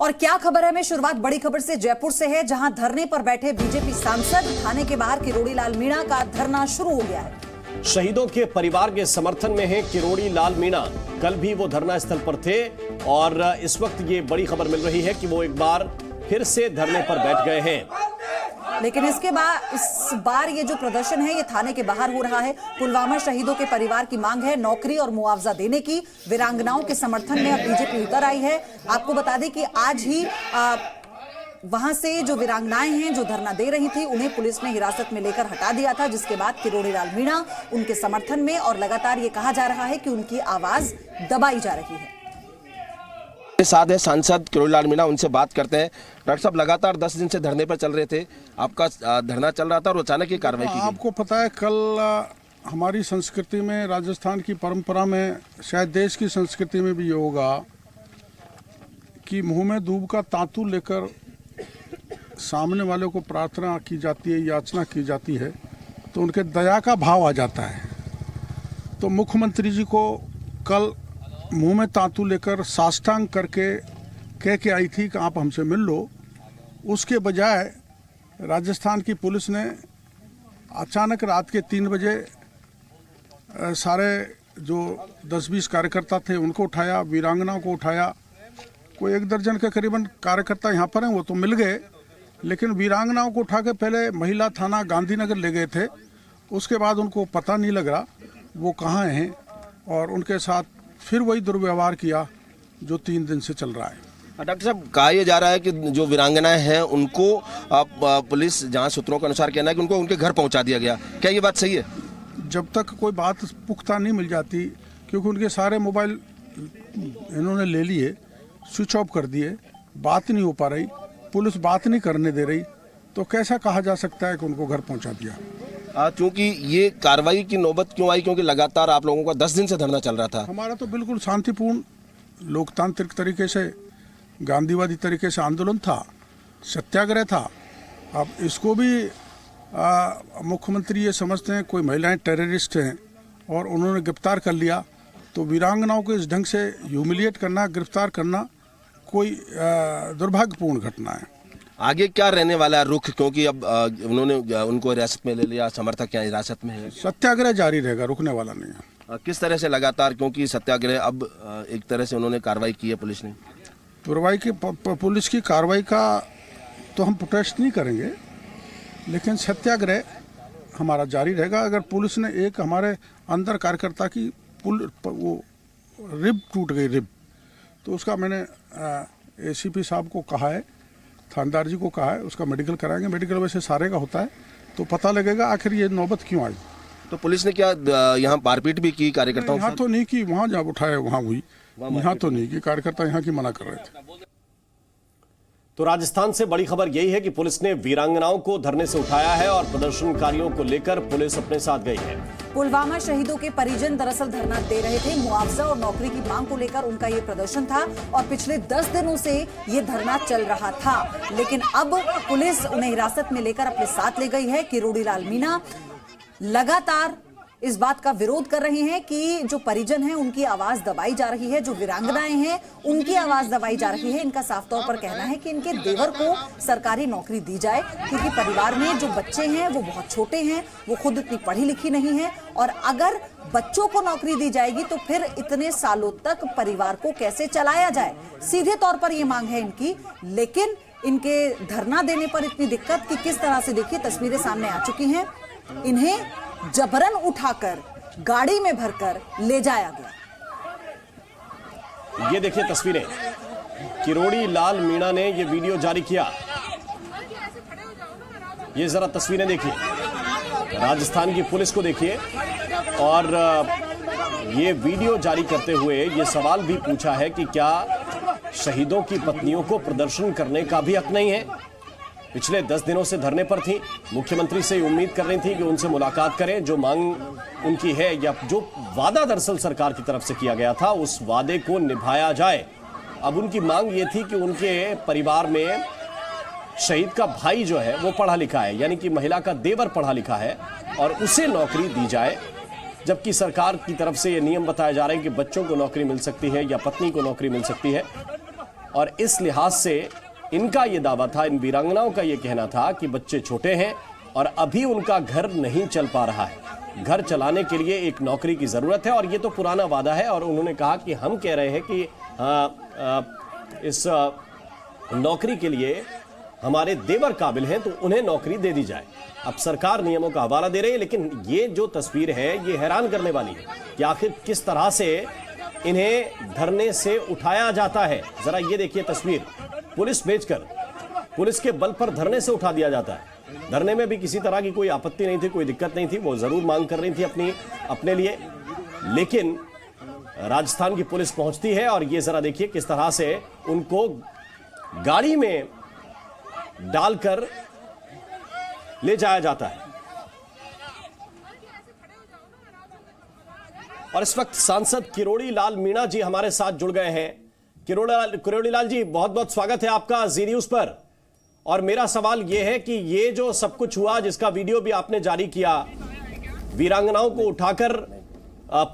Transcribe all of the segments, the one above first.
और क्या खबर है में शुरुआत बड़ी खबर से जयपुर से है, जहां धरने पर बैठे बीजेपी सांसद थाने के बाहर किरोड़ी लाल मीणा का धरना शुरू हो गया है। शहीदों के परिवार के समर्थन में है किरोड़ी लाल मीणा। कल भी वो धरना स्थल पर थे और इस वक्त ये बड़ी खबर मिल रही है कि वो एक बार फिर से धरने पर बैठ गए हैं। लेकिन इसके बाद इस बार ये जो प्रदर्शन है ये थाने के बाहर हो रहा है। पुलवामा शहीदों के परिवार की मांग है नौकरी और मुआवजा देने की। वीरांगनाओं के समर्थन में अब बीजेपी उतर आई है। आपको बता दें कि आज ही वहां से जो वीरांगनाएं हैं जो धरना दे रही थी उन्हें पुलिस ने हिरासत में लेकर हटा दिया था, जिसके बाद किरोड़ी लाल मीणा उनके समर्थन में और लगातार ये कहा जा रहा है कि उनकी आवाज दबाई जा रही है। साथ है सांसद किरोड़ी लाल मीणा, उनसे बात करते हैं। डॉक्टर साहब, लगातार 10 दिन से धरने पर चल रहे थे, आपका धरना चल रहा था और अचानक ये कार्रवाई की गई। आपको पता है कल हमारी संस्कृति में, राजस्थान की परंपरा में, शायद देश की संस्कृति में भी ये होगा कि मुंह में दूब का तांतु लेकर सामने वाले को प्रार्थना की जाती है, याचना की जाती है तो उनके दया का भाव आ जाता है। तो मुख्यमंत्री जी को कल मुंह में तांतु लेकर साष्टांग करके कह के आई थी कि आप हमसे मिल लो। उसके बजाय राजस्थान की पुलिस ने अचानक रात के 3 बजे सारे जो 10-20 कार्यकर्ता थे उनको उठाया, वीरांगनाओं को उठाया। कोई 1 दर्जन के करीबन कार्यकर्ता यहाँ पर हैं, वो तो मिल गए, लेकिन वीरांगनाओं को उठा के पहले महिला थाना गांधीनगर ले गए थे। उसके बाद उनको पता नहीं लग रहा वो कहाँ हैं और उनके साथ फिर वही दुर्व्यवहार किया जो 3 दिन से चल रहा है। डॉक्टर साहब, कहा यह जा रहा है कि जो वीरांगनाएं हैं उनको पुलिस जांच सूत्रों के अनुसार कहना है कि उनको उनके घर पहुंचा दिया गया। क्या ये बात सही है? जब तक कोई बात पुख्ता नहीं मिल जाती, क्योंकि उनके सारे मोबाइल इन्होंने ले लिए, स्विच ऑफ कर दिए, बात नहीं हो पा रही, पुलिस बात नहीं करने दे रही, तो कैसा कहा जा सकता है कि उनको घर पहुँचा दिया? क्योंकि ये कार्रवाई की नौबत क्यों आई? क्योंकि लगातार आप लोगों का 10 दिन से धरना चल रहा था। हमारा तो बिल्कुल शांतिपूर्ण लोकतांत्रिक तरीके से, गांधीवादी तरीके से आंदोलन था, सत्याग्रह था। अब इसको भी मुख्यमंत्री ये समझते हैं कोई महिलाएं टेररिस्ट हैं और उन्होंने गिरफ्तार कर लिया, तो वीरांगनाओं को इस ढंग से ह्यूमिलिएट करना, गिरफ्तार करना कोई दुर्भाग्यपूर्ण घटना है। आगे क्या रहने वाला है रुख? क्योंकि अब उन्होंने उनको हिरासत में ले लिया, समर्थक यहाँ हिरासत में है। सत्याग्रह जारी रहेगा, रुकने वाला नहीं है। किस तरह से लगातार, क्योंकि सत्याग्रह अब एक तरह से उन्होंने कार्रवाई की है पुलिस ने। पुलिस की कार्रवाई का तो हम प्रोटेस्ट नहीं करेंगे, लेकिन सत्याग्रह हमारा जारी रहेगा। अगर पुलिस ने एक हमारे अंदर कार्यकर्ता की वो रिब टूट गई, रिब, तो उसका मैंने ACP साहब को कहा है, थानेदार जी को कहा है, उसका मेडिकल कराएंगे। मेडिकल वैसे सारे का होता है तो पता लगेगा आखिर ये नौबत क्यों आई। तो पुलिस ने क्या यहाँ मारपीट भी की कार्यकर्ताओं? यहाँ तो नहीं की, वहाँ जब उठाए वहाँ हुई, यहाँ तो नहीं की। कार्यकर्ता यहाँ की मना कर रहे थे। तो राजस्थान से बड़ी खबर यही है कि पुलिस ने वीरांगनाओं को धरने से उठाया है और प्रदर्शनकारियों को लेकर पुलिस अपने साथ गई है। पुलवामा शहीदों के परिजन दरअसल धरना दे रहे थे। मुआवजा और नौकरी की मांग को लेकर उनका ये प्रदर्शन था और पिछले 10 दिनों से ये धरना चल रहा था, लेकिन अब पुलिस उन्हें हिरासत में लेकर अपने साथ ले गई है। किरोड़ी लाल मीणा लगातार इस बात का विरोध कर रही हैं कि जो परिजन हैं उनकी आवाज दबाई जा रही है, जो वीरांगनाएं हैं उनकी आवाज दबाई जा रही है। इनका साफ तौर पर कहना है कि इनके देवर को सरकारी नौकरी दी जाए, क्योंकि परिवार में जो बच्चे हैं वो बहुत छोटे हैं, वो खुद इतनी पढ़ी लिखी नहीं है, और अगर बच्चों को नौकरी दी जाएगी तो फिर इतने सालों तक परिवार को कैसे चलाया जाए। सीधे तौर पर ये मांग है इनकी, लेकिन इनके धरना देने पर इतनी दिक्कत कि किस तरह से, देखिए तस्वीरें सामने आ चुकी हैं। इन्हें जबरन उठाकर गाड़ी में भरकर ले जाया गया। ये देखिए तस्वीरें, किरोड़ी लाल मीणा ने ये वीडियो जारी किया। ये जरा तस्वीरें देखिए, राजस्थान की पुलिस को देखिए, और ये वीडियो जारी करते हुए ये सवाल भी पूछा है कि क्या शहीदों की पत्नियों को प्रदर्शन करने का भी हक नहीं है? पिछले 10 दिनों से धरने पर थी, मुख्यमंत्री से उम्मीद कर रही थी कि उनसे मुलाकात करें, जो मांग उनकी है या जो वादा दरअसल सरकार की तरफ से किया गया था उस वादे को निभाया जाए। अब उनकी मांग ये थी कि उनके परिवार में शहीद का भाई जो है वो पढ़ा लिखा है, यानी कि महिला का देवर पढ़ा लिखा है, और उसे नौकरी दी जाए, जबकि सरकार की तरफ से ये नियम बताया जा रहा है कि बच्चों को नौकरी मिल सकती है या पत्नी को नौकरी मिल सकती है। और इस लिहाज से इनका ये दावा था, इन वीरांगनाओं का ये कहना था कि बच्चे छोटे हैं और अभी उनका घर नहीं चल पा रहा है। घर चलाने के लिए एक नौकरी की जरूरत है और ये तो पुराना वादा है। और उन्होंने कहा कि हम कह रहे हैं कि इस नौकरी के लिए हमारे देवर काबिल हैं तो उन्हें नौकरी दे दी जाए। अब सरकार नियमों का हवाला दे रही है, लेकिन ये जो तस्वीर है ये हैरान करने वाली है कि आखिर किस तरह से इन्हें धरने से उठाया जाता है। जरा ये देखिए तस्वीर, पुलिस भेजकर पुलिस के बल पर धरने से उठा दिया जाता है। धरने में भी किसी तरह की कोई आपत्ति नहीं थी, कोई दिक्कत नहीं थी, वो जरूर मांग कर रही थी अपने लिए, लेकिन राजस्थान की पुलिस पहुंचती है और ये जरा देखिए किस तरह से उनको गाड़ी में डालकर ले जाया जाता है। और इस वक्त सांसद किरोड़ी लाल मीणा जी हमारे साथ जुड़ गए हैं। किरोड़ी लाल जी, बहुत बहुत स्वागत है आपका जी न्यूज पर। और मेरा सवाल यह है कि ये जो सब कुछ हुआ, जिसका वीडियो भी आपने जारी किया, वीरांगनाओं को उठाकर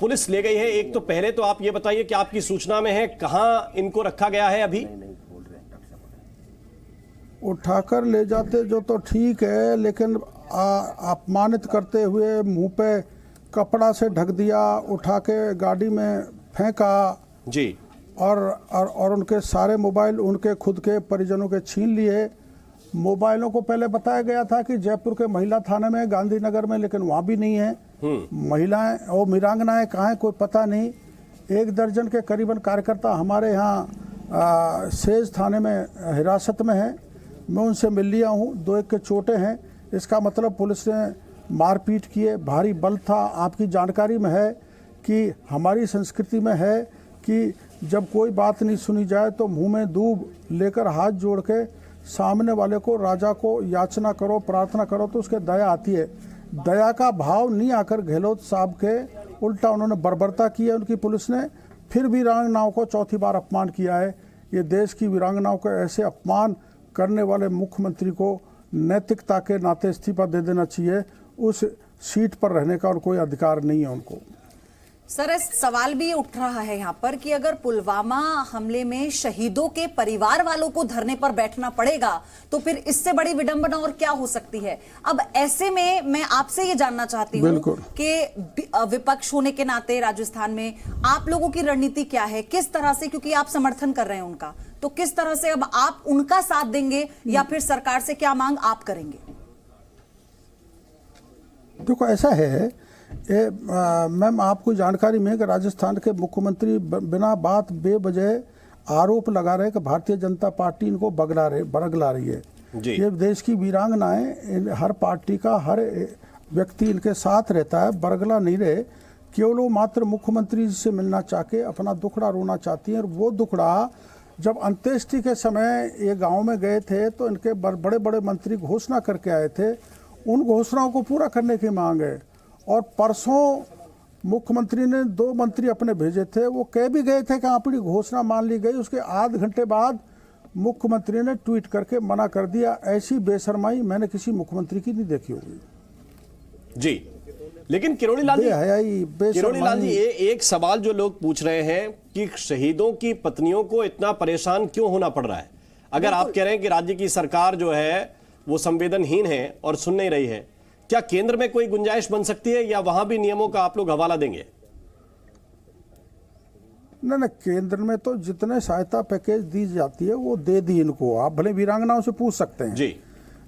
पुलिस ले गई है, एक तो पहले तो आप ये बताइए कि आपकी सूचना में है कहां इनको रखा गया है? अभी उठाकर ले जाते जो तो ठीक है, लेकिन अपमानित करते हुए मुंह पे कपड़ा से ढक दिया, उठा के गाड़ी में फेंका जी, और उनके सारे मोबाइल उनके खुद के परिजनों के छीन लिए। मोबाइलों को पहले बताया गया था कि जयपुर के महिला थाने में, गांधीनगर में, लेकिन वहाँ भी नहीं है। महिलाएं और वीरांगनाएं कहाँ हैं कोई पता नहीं। 1 दर्जन के करीबन कार्यकर्ता हमारे यहाँ सेज थाने में हिरासत में है। मैं उनसे मिल लिया हूँ, 2-1 के चोटें हैं। इसका मतलब पुलिस ने मारपीट किए, भारी बल था। आपकी जानकारी में है कि हमारी संस्कृति में है कि जब कोई बात नहीं सुनी जाए तो मुंह में दूब लेकर हाथ जोड़ के सामने वाले को, राजा को याचना करो, प्रार्थना करो तो उसके दया आती है। दया का भाव नहीं आकर गहलोत साहब के उल्टा उन्होंने बर्बरता की है उनकी पुलिस ने। फिर वीरांगनाओं को चौथी बार अपमान किया है। ये देश की वीरांगनाओं को ऐसे अपमान करने वाले मुख्यमंत्री को नैतिकता के नाते इस्तीफा दे देना चाहिए। उस सीट पर रहने का और कोई अधिकार नहीं है उनको। सर, इस सवाल भी उठ रहा है यहाँ पर कि अगर पुलवामा हमले में शहीदों के परिवार वालों को धरने पर बैठना पड़ेगा तो फिर इससे बड़ी विडंबना और क्या हो सकती है। अब ऐसे में मैं आपसे ये जानना चाहती हूँ कि विपक्ष होने के नाते राजस्थान में आप लोगों की रणनीति क्या है, किस तरह से, क्योंकि आप समर्थन कर रहे हैं उनका, तो किस तरह से अब आप उनका साथ देंगे या फिर सरकार से क्या मांग आप करेंगे? देखो, ऐसा है मैम, आपको जानकारी में कि राजस्थान के मुख्यमंत्री बिना बात बेवजह आरोप लगा रहे कि भारतीय जनता पार्टी इनको बरगला रही है। ये देश की वीरांगनाएं, हर पार्टी का हर व्यक्ति इनके साथ रहता है, बरगला नहीं रहे। केवल वो मात्र मुख्यमंत्री से मिलना चाह के अपना दुखड़ा रोना चाहती है। और वो दुखड़ा जब अंत्येष्टि के समय ये गाँव में गए थे तो इनके बड़े बड़े मंत्री घोषणा करके आए थे। उन घोषणाओं को पूरा करने की मांग है। और परसों मुख्यमंत्री ने 2 मंत्री अपने भेजे थे, वो कह भी गए थे कि अपनी घोषणा मान ली गई। उसके आध घंटे बाद मुख्यमंत्री ने ट्वीट करके मना कर दिया। ऐसी बेशर्माई मैंने किसी मुख्यमंत्री की नहीं देखी होगी जी। लेकिन किरोड़ी लाल जी, एक सवाल जो लोग पूछ रहे हैं कि शहीदों की पत्नियों को इतना परेशान क्यों होना पड़ रहा है? अगर आप कह रहे हैं कि राज्य की सरकार जो है वो संवेदनहीन है और सुन नहीं रही है, क्या केंद्र में कोई गुंजाइश बन सकती है या वहां भी नियमों का आप लोग हवाला देंगे? नहीं, केंद्र में तो जितने सहायता पैकेज दी जाती है वो दे दी इनको। आप भले वीरांगनाओं से पूछ सकते हैं जी,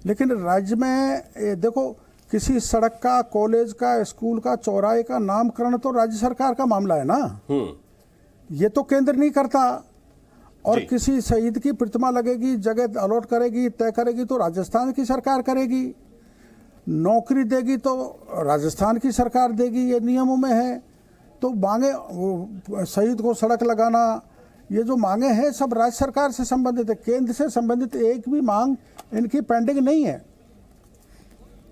लेकिन राज्य में देखो, किसी सड़क का, कॉलेज का, स्कूल का, चौराहे का नामकरण तो राज्य सरकार का मामला है ना। ये तो केंद्र नहीं करता। और किसी शहीद की प्रतिमा लगेगी, जगह अलॉट करेगी, तय करेगी तो राजस्थान की सरकार करेगी। नौकरी देगी तो राजस्थान की सरकार देगी, ये नियमों में है। तो मांगे शहीद को सड़क लगाना, ये जो मांगे हैं सब राज्य सरकार से संबंधित है। केंद्र से संबंधित एक भी मांग इनकी पेंडिंग नहीं है।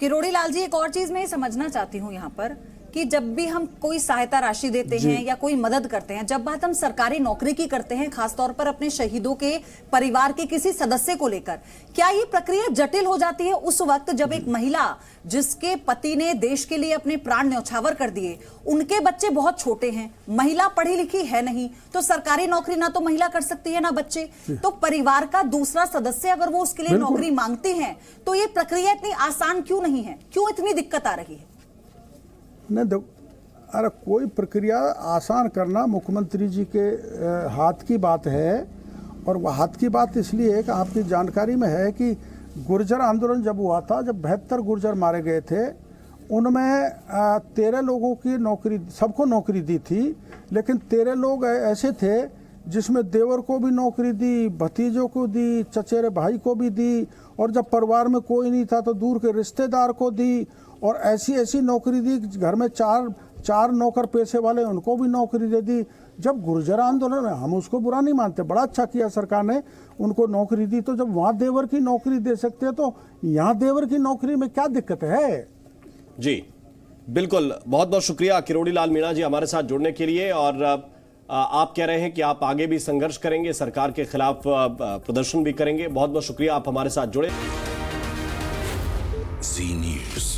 किरोड़ी लाल जी, एक और चीज मैं समझना चाहती हूँ यहाँ पर कि जब भी हम कोई सहायता राशि देते हैं या कोई मदद करते हैं, जब बात हम सरकारी नौकरी की करते हैं, खासतौर पर अपने शहीदों के परिवार के किसी सदस्य को लेकर, क्या ये प्रक्रिया जटिल हो जाती है उस वक्त जब एक महिला जिसके पति ने देश के लिए अपने प्राण न्यौछावर कर दिए, उनके बच्चे बहुत छोटे हैं, महिला पढ़ी लिखी है नहीं, तो सरकारी नौकरी ना तो महिला कर सकती है ना बच्चे, तो परिवार का दूसरा सदस्य अगर वो उसके लिए नौकरी मांगते हैं तो ये प्रक्रिया इतनी आसान क्यों नहीं है, क्यों इतनी दिक्कत आ रही है? नहीं, अरे कोई प्रक्रिया आसान करना मुख्यमंत्री जी के हाथ की बात है। और वह हाथ की बात इसलिए है कि आपकी जानकारी में है कि गुर्जर आंदोलन जब हुआ था, जब 72 गुर्जर मारे गए थे, उनमें 13 लोगों की नौकरी, सबको नौकरी दी थी, लेकिन 13 लोग ऐसे थे जिसमें देवर को भी नौकरी दी, भतीजों को दी, चचेरे भाई को भी दी, और जब परिवार में कोई नहीं था तो दूर के रिश्तेदार को दी, और ऐसी ऐसी नौकरी दी, घर में चार नौकर पेशे वाले उनको भी नौकरी दे दी। जब गुर्जर आंदोलन है, हम उसको बुरा नहीं मानते, बड़ा अच्छा किया सरकार ने, उनको नौकरी दी, तो जब वहाँ देवर की नौकरी दे सकते हैं तो यहाँ देवर की नौकरी में क्या दिक्कत है? जी बिल्कुल, बहुत बहुत शुक्रिया किरोड़ी लाल मीणा जी हमारे साथ जुड़ने के लिए। और आप कह रहे हैं कि आप आगे भी संघर्ष करेंगे, सरकार के खिलाफ प्रदर्शन भी करेंगे। बहुत बहुत शुक्रिया, आप हमारे साथ जुड़े। जी न्यूज़।